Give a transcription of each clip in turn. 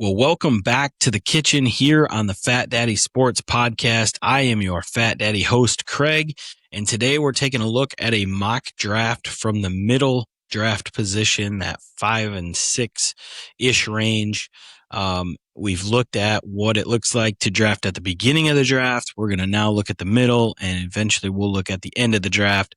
Well, welcome back to the kitchen here on the Fat Daddy Sports Podcast. I am your Fat Daddy host, Craig, and today we're taking a look at a mock draft from the middle draft position, that 5 and 6-ish range. We've looked at what it looks like to draft at the beginning of the draft. We're going to now look at the middle, and eventually we'll look at the end of the draft.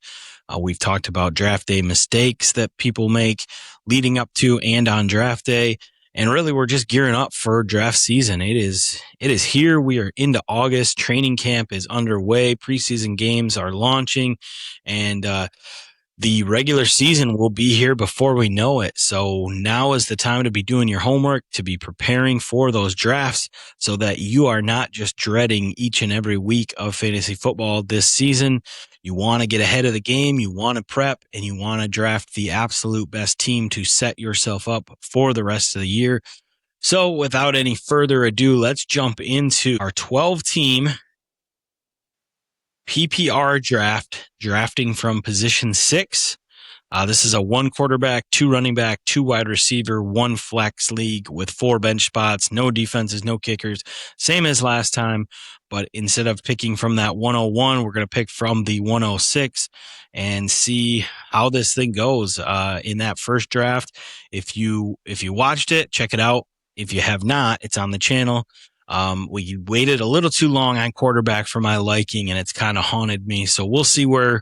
We've talked about draft day mistakes that people make leading up to and on draft day. And really, we're just gearing up for draft season. It is here. We are into August. Training camp is underway. Preseason games are launching, and the regular season will be here before we know it. So now is the time to be doing your homework, to be preparing for those drafts so that you are not just dreading each and every week of fantasy football this season. You want to get ahead of the game, you want to prep, and you want to draft the absolute best team to set yourself up for the rest of the year. So without any further ado, let's jump into our 12-team PPR draft, drafting from position 6. This is a 1 quarterback, 2 running back, 2 wide receiver, 1 flex league with 4 bench spots, no defenses, no kickers, same as last time. But instead of picking from that 101, we're going to pick from the 106 and see how this thing goes in that first draft. If you watched it, check it out. If you have not, it's on the channel. We waited a little too long on quarterback for my liking, and it's kind of haunted me. So we'll see where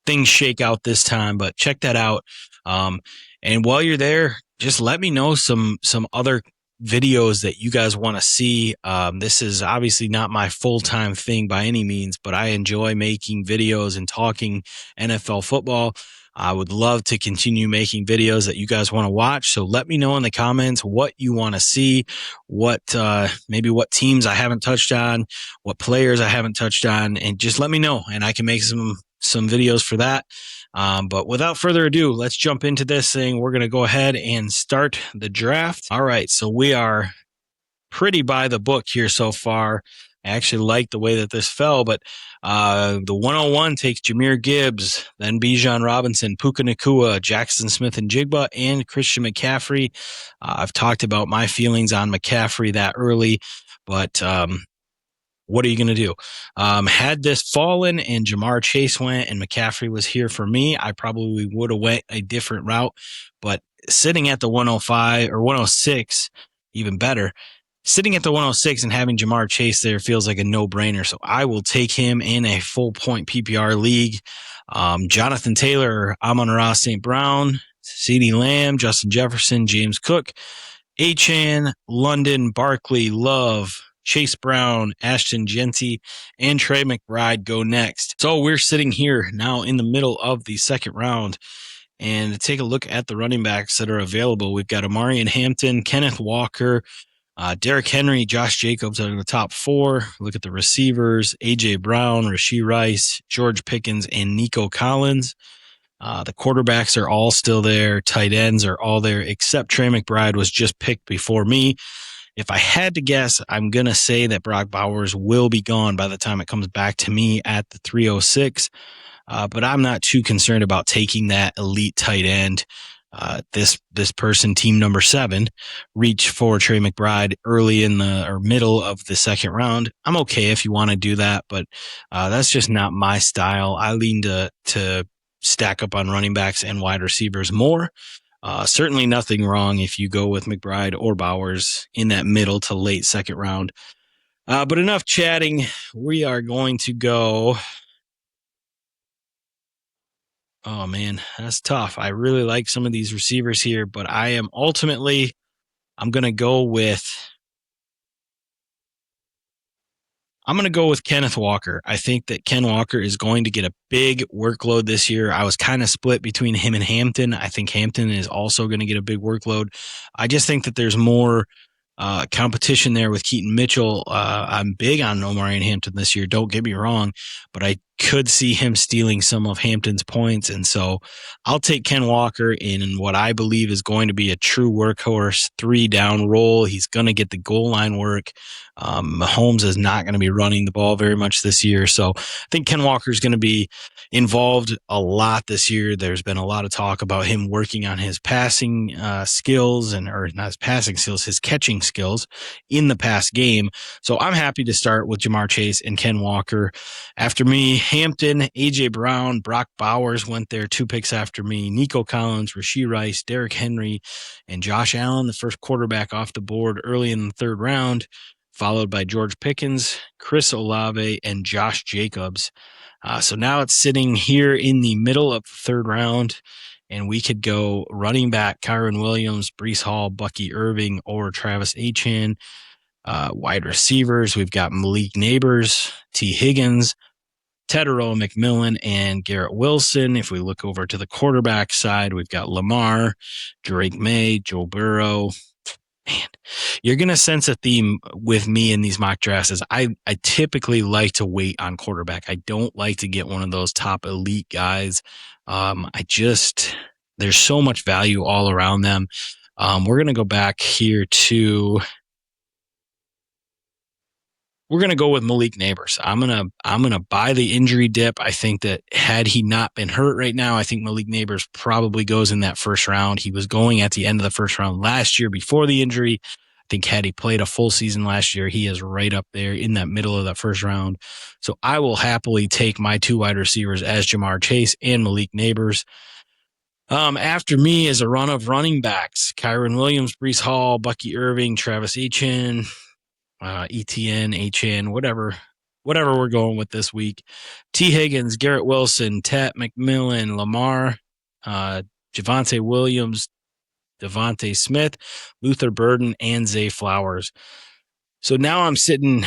things shake out this time, but check that out. And while you're there, just let me know some other videos that you guys want to see. This is obviously not my full-time thing by any means, but I enjoy making videos and talking NFL football. I would love to continue making videos that you guys want to watch. So let me know in the comments what you want to see, maybe what teams I haven't touched on, what players I haven't touched on, and just let me know, and I can make some videos for that. But without further ado, let's jump into this thing. We're going to go ahead and start the draft. All right, so we are pretty by the book here so far. I actually like the way that this fell, but the 101 takes Jahmyr Gibbs, then Bijan Robinson, Puka Nacua, Jackson Smith-Njigba, and Christian McCaffrey. I've talked about my feelings on McCaffrey that early, but what are you going to do? Had this fallen and Jamar Chase went and McCaffrey was here for me, I probably would have went a different route. But sitting at the 105 or 106, even better, sitting at the 106 and having Jamar Chase there feels like a no-brainer. So I will take him in a full-point PPR league. Jonathan Taylor, Amon-Ra St. Brown, CeeDee Lamb, Justin Jefferson, James Cook, Achane, London, Barkley, Love, Chase Brown, Ashton Genty, and Trey McBride go next. So we're sitting here now in the middle of the second round. And to take a look at the running backs that are available, we've got Amarian Hampton, Kenneth Walker, Derrick Henry, Josh Jacobs are the top 4. Look at the receivers, A.J. Brown, Rashee Rice, George Pickens, and Nico Collins. The quarterbacks are all still there. Tight ends are all there, except Trey McBride was just picked before me. If I had to guess, I'm going to say that Brock Bowers will be gone by the time it comes back to me at the 306. But I'm not too concerned about taking that elite tight end. This person, team number 7, reached for Trey McBride early in the middle of the second round. I'm okay if you want to do that, but that's just not my style. I lean to stack up on running backs and wide receivers more. Certainly nothing wrong if you go with McBride or Bowers in that middle to late second round. But enough chatting. We are going to go. Oh, man, that's tough. I really like some of these receivers here, but I'm going to go with Kenneth Walker. I think that Ken Walker is going to get a big workload this year. I was kind of split between him and Hampton. I think Hampton is also going to get a big workload. I just think that there's more competition there with Keaton Mitchell. I'm big on Omarion Hampton this year. Don't get me wrong, but I could see him stealing some of Hampton's points. And so I'll take Ken Walker in what I believe is going to be a true workhorse 3-down role. He's going to get the goal line work. Mahomes is not going to be running the ball very much this year. So I think Ken Walker is going to be involved a lot this year. There's been a lot of talk about him working on his passing skills or not his passing skills, his catching skills in the past game. So I'm happy to start with Ja'Marr Chase and Ken Walker. After me, Hampton, A.J. Brown, Brock Bowers went there 2 picks after me. Nico Collins, Rashee Rice, Derrick Henry, and Josh Allen, the first quarterback off the board early in the 3rd round, followed by George Pickens, Chris Olave, and Josh Jacobs. So now it's sitting here in the middle of the 3rd round, and we could go running back Kyren Williams, Breece Hall, Bucky Irving, or Travis Etienne. Wide receivers, we've got Malik Nabers, T. Higgins, Tedero McMillan, and Garrett Wilson. If we look over to the quarterback side, we've got Lamar, Drake May, Joe Burrow. Man, you're going to sense a theme with me in these mock drafts is I typically like to wait on quarterback. I don't like to get one of those top elite guys. There's so much value all around them. We're going to go back here to... We're going to go with Malik Nabers. I'm going to buy the injury dip. I think that had he not been hurt right now, I think Malik Nabers probably goes in that 1st round. He was going at the end of the 1st round last year before the injury. I think had he played a full season last year, he is right up there in that middle of that 1st round. So I will happily take my 2 wide receivers as Ja'Marr Chase and Malik Nabers. After me is a run of running backs. Kyren Williams, Breece Hall, Bucky Irving, Travis Etienne, ETN, HN, whatever we're going with this week. T. Higgins, Garrett Wilson, Tat McMillan, Lamar, Javonte Williams, Devontae Smith, Luther Burden, and Zay Flowers. So now I'm sitting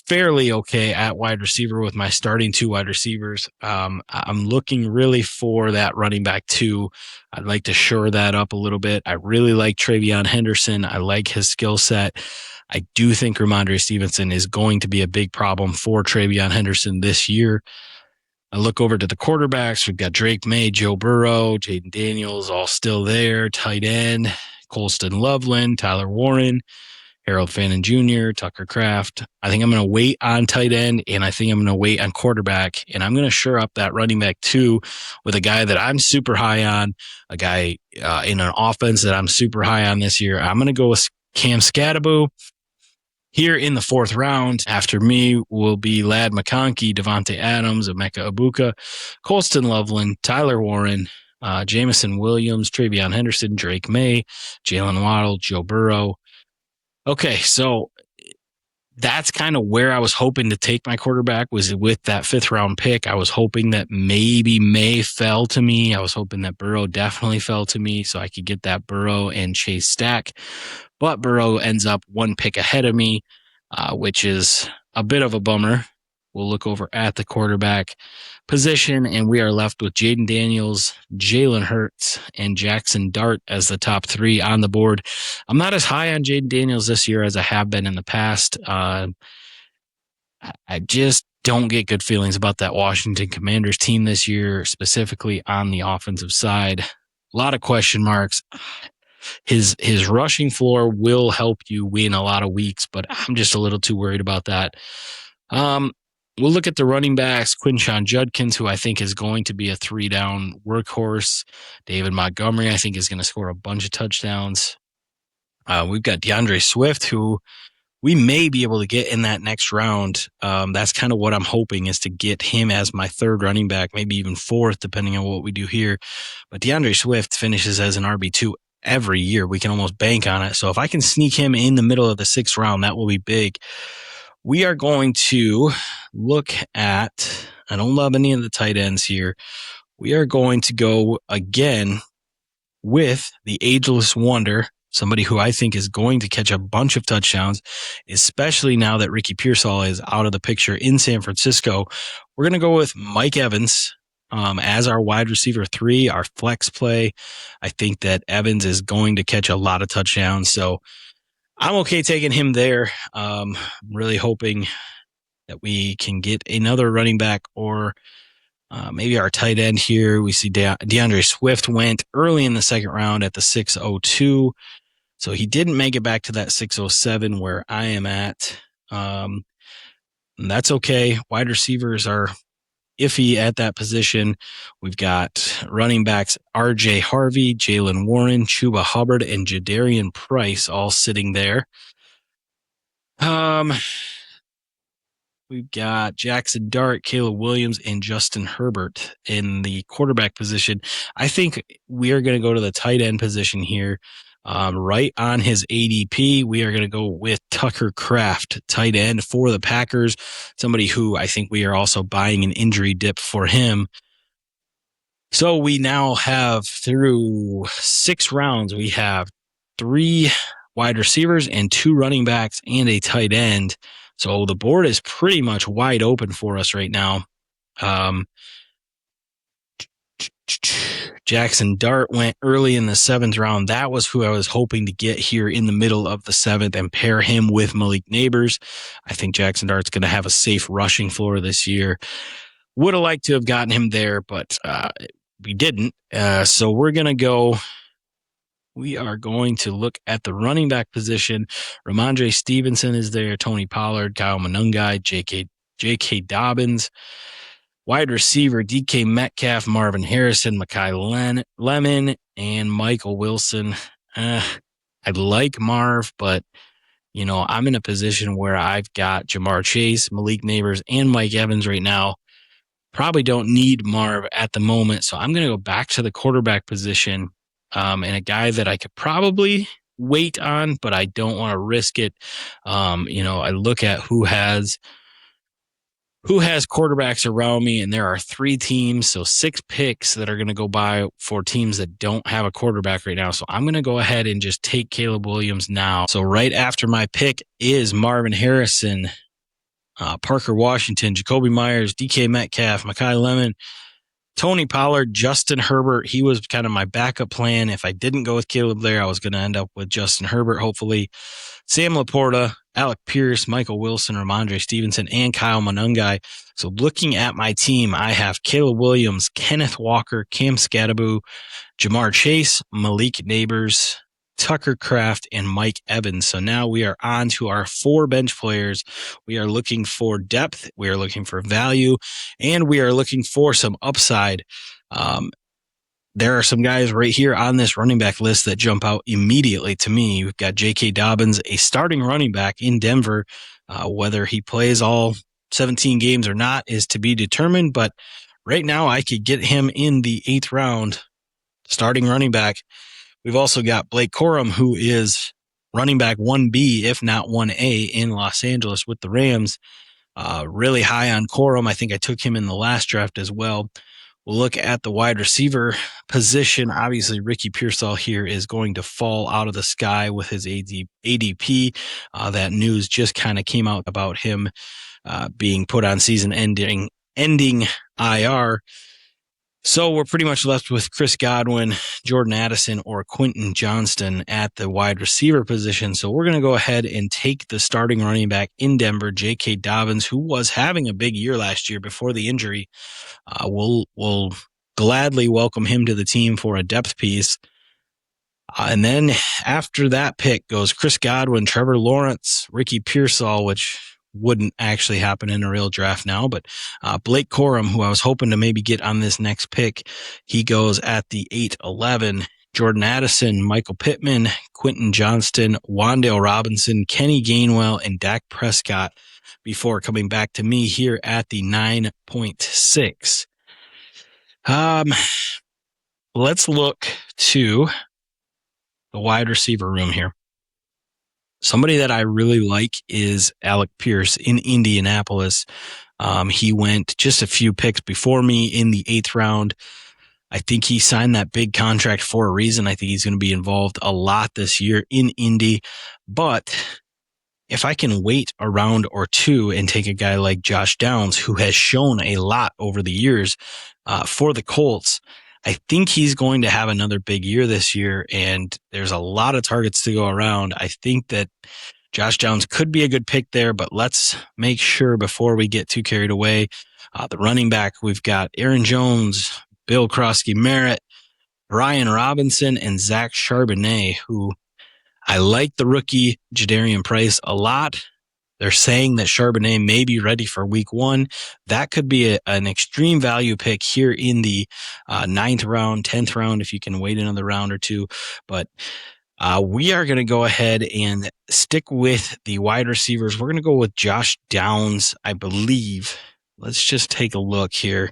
fairly okay at wide receiver with my starting 2 wide receivers. I'm looking really for that running back 2. I'd like to shore that up a little bit. I really like TreVeyon Henderson. I like his skill set. I do think Ramondre Stevenson is going to be a big problem for TreVeyon Henderson this year. I look over to the quarterbacks. We've got Drake May, Joe Burrow, Jaden Daniels, all still there. Tight end, Colston Loveland, Tyler Warren, Harold Fannin Jr., Tucker Kraft. I think I'm going to wait on tight end, and I think I'm going to wait on quarterback, and I'm going to shore up that running back 2 with a guy that I'm super high on, a guy in an offense that I'm super high on this year. I'm going to go with Cam Scadaboo. Here in the 4th round, after me will be Ladd McConkey, Devontae Adams, Emeka Ibuka, Colston Loveland, Tyler Warren, Jamison Williams, TreVeyon Henderson, Drake May, Jalen Waddle, Joe Burrow. Okay, so that's kind of where I was hoping to take my quarterback, was with that 5th round pick. I was hoping that maybe May fell to me. I was hoping that Burrow definitely fell to me so I could get that Burrow and Chase stack. But Burrow ends up 1 pick ahead of me, which is a bit of a bummer. We'll look over at the quarterback position, and we are left with Jaden Daniels, Jalen Hurts, and Jackson Dart as the top 3 on the board. I'm not as high on Jaden Daniels this year as I have been in the past. I just don't get good feelings about that Washington Commanders team this year, specifically on the offensive side. A lot of question marks. His rushing floor will help you win a lot of weeks, but I'm just a little too worried about that. We'll look at the running backs. Quinshon Judkins, who I think is going to be a 3-down workhorse. David Montgomery, I think, is going to score a bunch of touchdowns. We've got DeAndre Swift, who we may be able to get in that next round. That's kind of what I'm hoping, is to get him as my 3rd running back, maybe even 4th, depending on what we do here. But DeAndre Swift finishes as an RB2 every year. We can almost bank on it. So if I can sneak him in the middle of the 6th round, that will be big. We are going to look at, I don't love any of the tight ends here. We are going to go again with the ageless wonder, somebody who I think is going to catch a bunch of touchdowns, especially now that Ricky Pearsall is out of the picture in San Francisco. We're going to go with Mike Evans as our wide receiver 3, our flex play. I think that Evans is going to catch a lot of touchdowns, so I'm okay taking him there. Really hoping that we can get another running back or maybe our tight end here. We see DeAndre Swift went early in the second round at the 602. So he didn't make it back to that 607 where I am at. And that's okay. Wide receivers are iffy at that position. We've got running backs RJ Harvey, Jalen Warren, Chuba Hubbard, and Jadarian Price all sitting there. We've got Jackson Dart, Caleb Williams, and Justin Herbert in the quarterback position. I think we are going to go to the tight end position here. Right on his ADP, we are going to go with Tucker Kraft, tight end for the Packers, somebody who I think we are also buying an injury dip for him. So we now have, through 6 rounds, we have 3 wide receivers and 2 running backs and a tight end. So the board is pretty much wide open for us right now. Jackson Dart went early in the 7th round. That was who I was hoping to get here in the middle of the 7th and pair him with Malik Nabers. I think Jackson Dart's going to have a safe rushing floor this year. Would have liked to have gotten him there, but we didn't. So we are going to look at the running back position. Ramondre Stevenson is there, Tony Pollard, Kyle Monungai, J.K. Dobbins. Wide receiver, DK Metcalf, Marvin Harrison, Mekhi Lemon, and Michael Wilson. I like Marv, but, I'm in a position where I've got Jamar Chase, Malik Nabers, and Mike Evans right now. Probably don't need Marv at the moment, so I'm going to go back to the quarterback position. And a guy that I could probably wait on, but I don't want to risk it. I look at who has quarterbacks around me, and there are 3 teams, so 6 picks that are going to go by for teams that don't have a quarterback right now. So I'm going to go ahead and just take Caleb Williams now. So right after my pick is Marvin Harrison, Parker Washington, Jacoby Myers, DK Metcalf, Mekhi Lemon, Tony Pollard, Justin Herbert. He was kind of my backup plan. If I didn't go with Caleb there, I was going to end up with Justin Herbert, hopefully. Sam Laporta, Alec Pierce, Michael Wilson, Ramondre Stevenson, and Kyle Monungai. So looking at my team, I have Caleb Williams, Kenneth Walker, Cam Scadaboo, Jamar Chase, Malik Nabers, Tucker Kraft, and Mike Evans. So now we are on to our 4 bench players. We are looking for depth, we are looking for value, and we are looking for some upside. There are some guys right here on this running back list that jump out immediately to me. We've got J.K. Dobbins, a starting running back in Denver. Whether he plays all 17 games or not is to be determined, but right now I could get him in the 8th round, starting running back. We've also got Blake Corum, who is running back 1B, if not 1A, in Los Angeles with the Rams. Really high on Corum. I think I took him in the last draft as well. We'll look at the wide receiver position. Obviously, Ricky Pearsall here is going to fall out of the sky with his ADP. That news just kind of came out about him being put on season-ending IR. So we're pretty much left with Chris Godwin, Jordan Addison, or Quentin Johnston at the wide receiver position. So we're going to go ahead and take the starting running back in Denver, J.K. Dobbins, who was having a big year last year before the injury. We'll gladly welcome him to the team for a depth piece. And then after that pick goes Chris Godwin, Trevor Lawrence, Ricky Pearsall, which wouldn't actually happen in a real draft now, but Blake Corum, who I was hoping to maybe get on this next pick, he goes at the 8-11. Jordan Addison, Michael Pittman, Quentin Johnston, Wan'Dale Robinson, Kenny Gainwell, and Dak Prescott before coming back to me here at the 9.6. Let's look to the wide receiver room here. Somebody that I really like is Alec Pierce in Indianapolis. He went just a few picks before me in the 8th round. I think he signed that big contract for a reason. I think he's going to be involved a lot this year in Indy. But if I can wait a round or 2 and take a guy like Josh Downs, who has shown a lot over the years for the Colts, I think he's going to have another big year this year, and there's a lot of targets to go around. I think that Josh Downs could be a good pick there, but let's make sure before we get too carried away. The running back, we've got Aaron Jones, Bill Krosky-Merritt, Brian Robinson, and Zach Charbonnet, who I like the rookie Jadarian Price a lot. They're saying that Charbonnet may be ready for week 1. That could be an extreme value pick here in the 9th round, 10th round, if you can wait another round or two. But we are going to go ahead and stick with the wide receivers. We're going to go with Josh Downs, I believe. Let's just take a look here.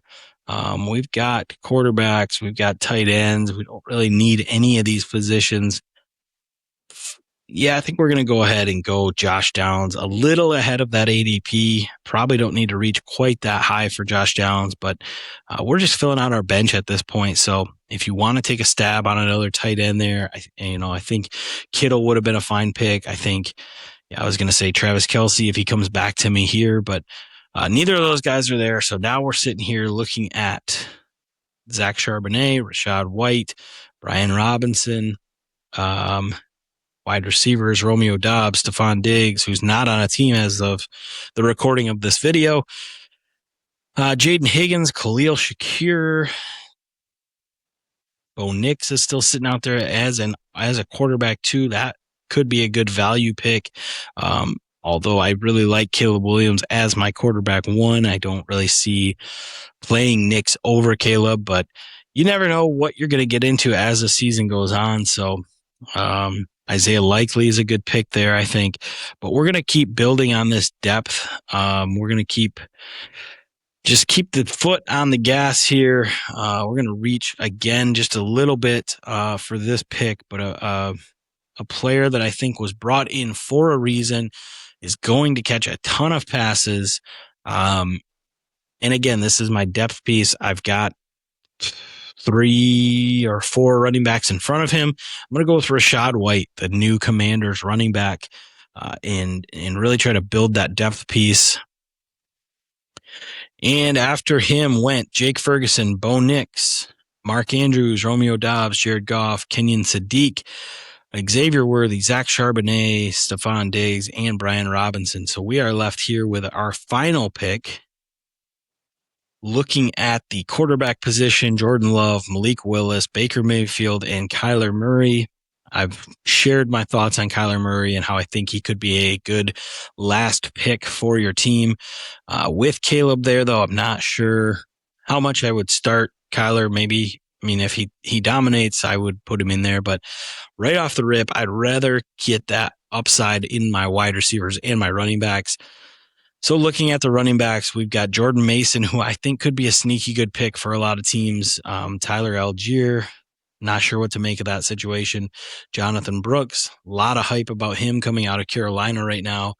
We've got quarterbacks. We've got tight ends. We don't really need any of these positions. Yeah, I think we're going to go ahead and go Josh Downs a little ahead of that ADP. Probably don't need to reach quite that high for Josh Downs, but we're just filling out our bench at this point. So if you want to take a stab on another tight end there, I think Kittle would have been a fine pick. I think, I was going to say Travis Kelce if he comes back to me here, but neither of those guys are there. So now we're sitting here looking at Zach Charbonnet, Rachaad White, Brian Robinson, wide receivers, Romeo Doubs, Stephon Diggs, who's not on a team as of the recording of this video. Jaden Higgins, Khalil Shakir. Bo Nix is still sitting out there as a quarterback too. That could be a good value pick. Although I really like Caleb Williams as my quarterback 1. I don't really see playing Nix over Caleb, but you never know what you're going to get into as the season goes on. So, Isaiah Likely is a good pick there, I think. But we're going to keep building on this depth. We're going to keep the foot on the gas here. We're going to reach again just a little bit for this pick, but a player that I think was brought in for a reason, is going to catch a ton of passes. And again, this is my depth piece. I've got 3 or 4 running backs in front of him. I'm going to go with Rachaad White, the new Commanders running back, and really try to build that depth piece. And after him went Jake Ferguson, Bo Nix, Mark Andrews, Romeo Doubs, Jared Goff, Kenyon Sadiq, Xavier Worthy, Zach Charbonnet, Stephon Diggs, and Brian Robinson. So we are left here with our final pick. Looking at the quarterback position, Jordan Love, Malik Willis, Baker Mayfield, and Kyler Murray. I've shared my thoughts on Kyler Murray and how I think he could be a good last pick for your team. With Caleb there, though, I'm not sure how much I would start Kyler. Maybe, if he dominates, I would put him in there. But right off the rip, I'd rather get that upside in my wide receivers and my running backs. So looking at the running backs, we've got Jordan Mason, who I think could be a sneaky good pick for a lot of teams. Tyler Algier, not sure what to make of that situation. Jonathan Brooks, a lot of hype about him coming out of Carolina right now.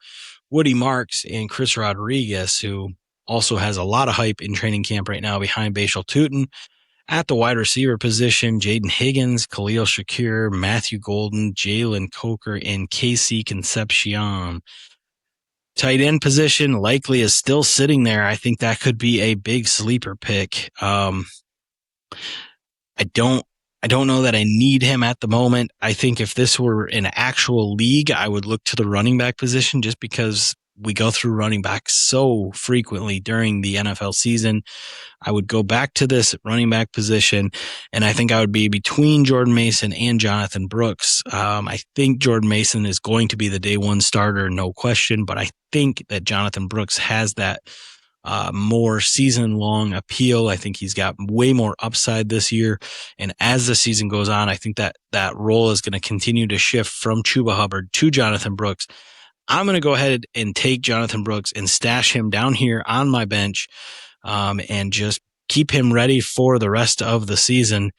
Woody Marks and Chris Rodriguez, who also has a lot of hype in training camp right now behind Bashal Tutin. At the wide receiver position, Jaden Higgins, Khalil Shakir, Matthew Golden, Jalen Coker, and Casey Concepcion. Tight end position likely is still sitting there. I think that could be a big sleeper pick. I don't know that I need him at the moment. I think if this were an actual league, I would look to the running back position just because we go through running backs so frequently during the NFL season. I would go back to this running back position, and I think I would be between Jordan Mason and Jonathan Brooks. I think Jordan Mason is going to be the day 1 starter, no question, but I think that Jonathan Brooks has that more season-long appeal. I think he's got way more upside this year, and as the season goes on, I think that role is going to continue to shift from Chuba Hubbard to Jonathan Brooks. I'm going to go ahead and take Jonathan Brooks and stash him down here on my bench, and just keep him ready for the rest of the season.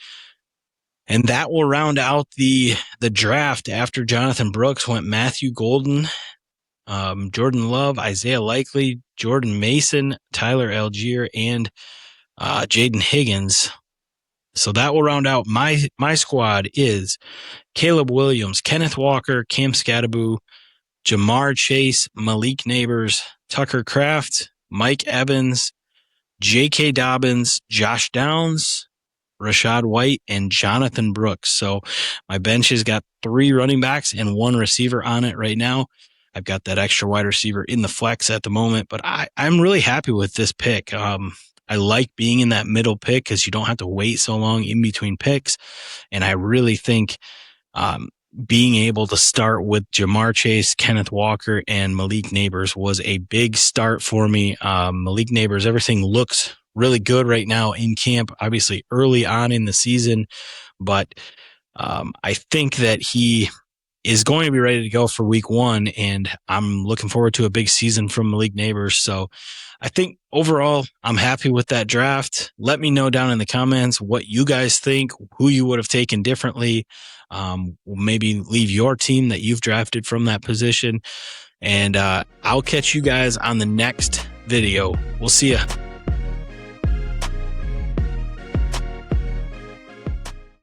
And that will round out the draft. After Jonathan Brooks went Matthew Golden, Jordan Love, Isaiah Likely, Jordan Mason, Tyler Algier, and Jaden Higgins. So that will round out my squad is Caleb Williams, Kenneth Walker, Cam Scadaboo, Jamar Chase, Malik Nabers, Tucker Kraft, Mike Evans, J.K. Dobbins, Josh Downs, Rachaad White, and Jonathan Brooks. So my bench has got 3 running backs and 1 receiver on it right now. I've got that extra wide receiver in the flex at the moment, but I'm really happy with this pick. I like being in that middle pick because you don't have to wait so long in between picks. And I really think being able to start with Jamar Chase, Kenneth Walker, and Malik Nabers was a big start for me. Malik Nabers, everything looks really good right now in camp, obviously early on in the season, but I think that he is going to be ready to go for week 1, and I'm looking forward to a big season from Malik Nabers. So I think overall, I'm happy with that draft. Let me know down in the comments what you guys think, who you would have taken differently. Maybe leave your team that you've drafted from that position. And I'll catch you guys on the next video. We'll see ya.